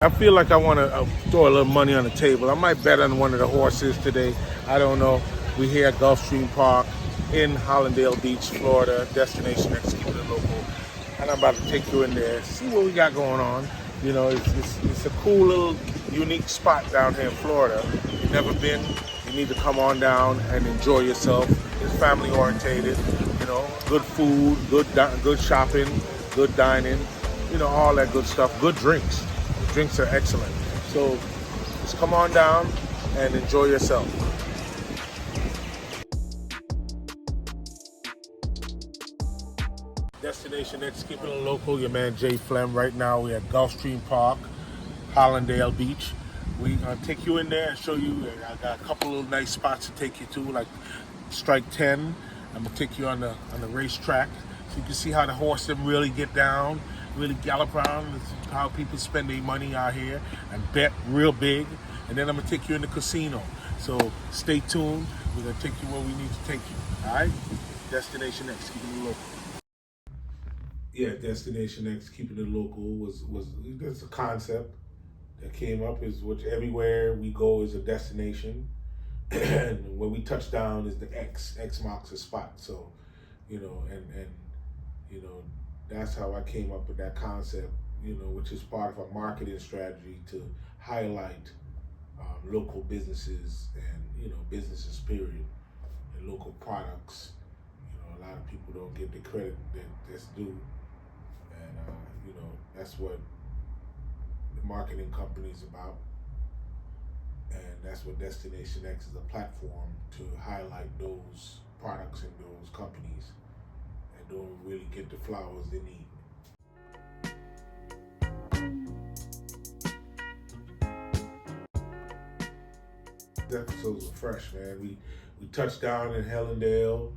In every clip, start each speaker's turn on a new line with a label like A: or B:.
A: I feel like I want to throw a little money on the table. I might bet on one of the horses today. I don't know. We're here at Gulfstream Park in Hallandale Beach, Florida. Destination X, keep it local. And I'm about to take you in there, see what we got going on. You know, it's a cool little unique spot down here in Florida. If you've never been, you need to come on down and enjoy yourself. It's family orientated, you know, good food, good shopping, good dining, you know, all that good stuff, good drinks. The drinks are excellent. So just come on down and enjoy yourself. Destination X, keeping it local. Your man Jay Flem. Right now we're at Gulfstream Park, Hallandale Beach. We're gonna take you in there and show you. I got a couple of nice spots to take you to, like Strike 10. I'm gonna take you on the racetrack so you can see how the horse them really get down, really gallop around. It's how people spend their money out here and bet real big. And then I'm gonna take you in the casino. So stay tuned. We're gonna take you where we need to take you. All right? Destination X, keeping it local. Yeah, Destination X, keeping it local was that's a concept that came up. Is which everywhere we go is a destination, and when we touch down is the X. X marks a spot. So, you know, and you know, that's how I came up with that concept. You know, which is part of a marketing strategy to highlight local businesses and, you know, businesses period, and local products. You know, a lot of people don't get the credit that's due. And, you know, that's what the marketing company is about. And that's what Destination X is, a platform to highlight those products and those companies and don't really get the flowers they need. These episodes were fresh, man. We touched down in Hallandale,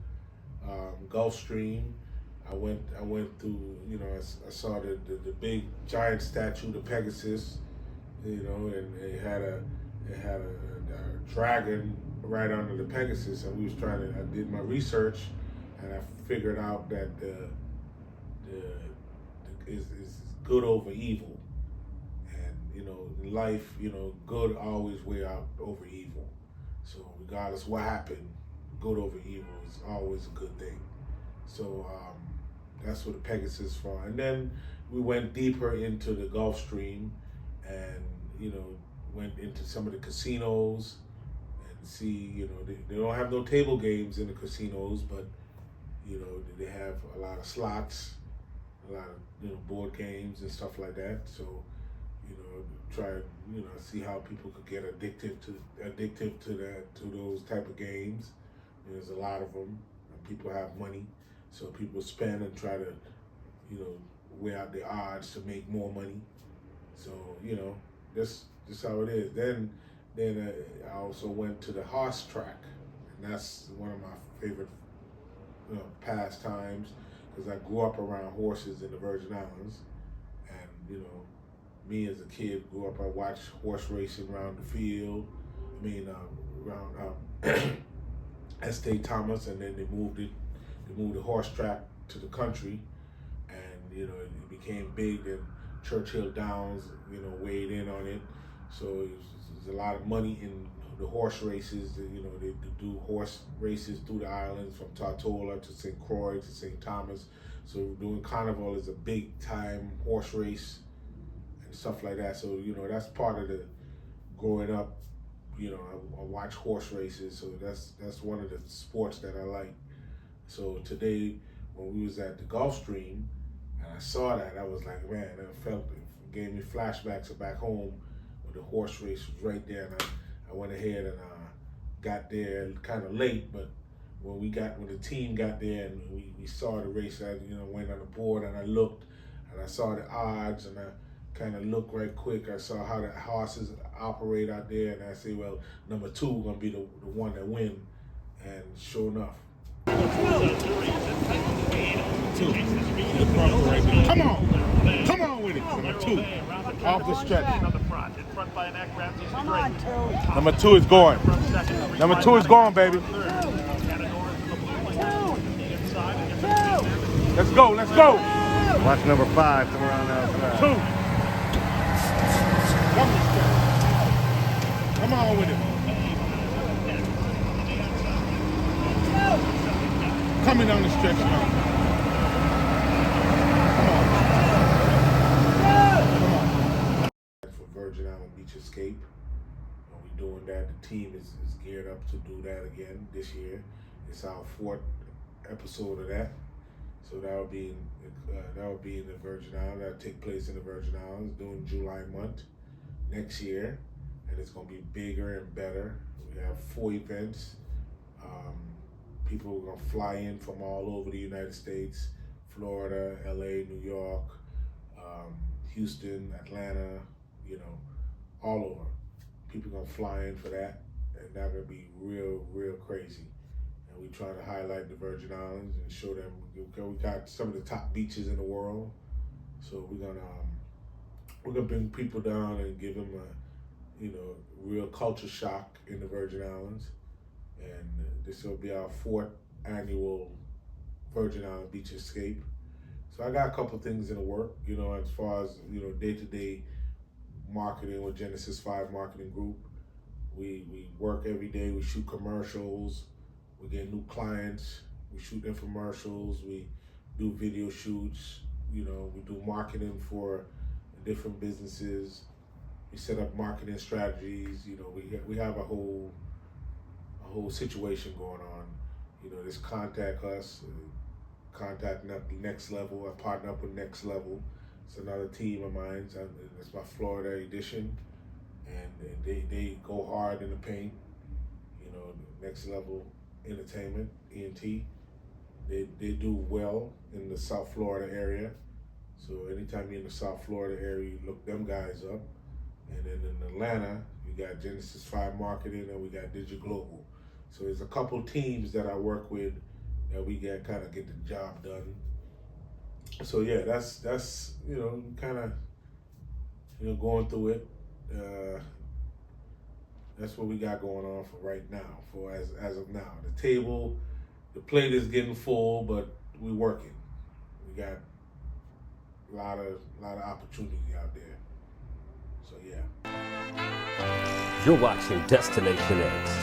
A: Gulfstream. I went through, you know, I saw the big giant statue, the Pegasus, you know, and it had a dragon right under the Pegasus, and I did my research, and I figured out that is good over evil, and, you know, in life, you know, good always weigh out over evil. So regardless what happened, good over evil is always a good thing. So that's what the Pegasus is for. And then we went deeper into the Gulfstream and, you know, went into some of the casinos and see, you know, they don't have no table games in the casinos, but, you know, they have a lot of slots, a lot of, you know, board games and stuff like that. So, you know, try, you know, see how people could get addictive to those type of games. There's a lot of them, and people have money. So people spend and try to, you know, weigh out the odds to make more money. So, you know, that's how it is. Then I also went to the horse track, and that's one of my favorite, you know, pastimes, because I grew up around horses in the Virgin Islands, and, you know, me as a kid grew up. I watched horse racing around the field. I mean, around Estate Thomas, and then they moved the horse track to the country, and, you know, it became big. And Churchill Downs, you know, weighed in on it. So there's a lot of money in the horse races. You know, they do horse races through the islands from Tortola to St. Croix to St. Thomas. So doing Carnival is a big time horse race and stuff like that. So, you know, that's part of the growing up. You know, I watch horse races, so that's one of the sports that I like. So today, when we was at the Gulfstream, and I saw that, I was like, man, it gave me flashbacks of back home when the horse race was right there. And I went ahead and got there kind of late, but when the team got there and we saw the race, I, you know, went on the board and I looked and I saw the odds, and I kind of looked right quick. I saw how the horses operate out there, and I say, well, number 2 gonna be the one that win. And sure enough. Come on with it. Number 2, off the stretch.
B: Come on, 2.
A: Number 2 is going. Number 2 is going, baby.
B: 2.
A: Let's go.
C: Watch number 5 come around outside.
A: 2. ball with him. Coming down the stretch now. Come on. For Virgin Island Beach Escape. We're doing that. The team is geared up to do that again this year. It's our 4th episode of that. So that'll be in the Virgin Islands. That'll take place in the Virgin Islands during July month next year, and it's gonna be bigger and better. We have 4 events. People are gonna fly in from all over the United States, Florida, LA, New York, Houston, Atlanta, all over. People gonna fly in for that, and that's gonna be real crazy. And we trying to highlight the Virgin Islands and show them we got some of the top beaches in the world. So we're gonna bring people down and give them a real culture shock in the Virgin Islands. And this will be our 4th annual Virgin Island Beach Escape. So I got a couple things in the work, as far as day-to-day marketing with Genesis 5 Marketing Group. We work every day. We shoot commercials. We get new clients. We shoot infomercials. We do video shoots. We do marketing for different businesses. We set up marketing strategies. We have a whole situation going on. Just contact us, contacting up the Next Level. I partner up with Next Level. It's another team of mine. It's my Florida edition, and they go hard in the paint. Next Level Entertainment, ENT. They do well in the South Florida area. So anytime you're in the South Florida area, you look them guys up. And then in Atlanta, you got Genesis 5 Marketing, and we got Digital Global. So there's a couple teams that I work with that we get the job done. So yeah, that's kind of going through it. That's what we got going on for right now. For as of now, the plate is getting full, but we're working. We got a lot of opportunity out there. So yeah.
C: You're watching Destination X.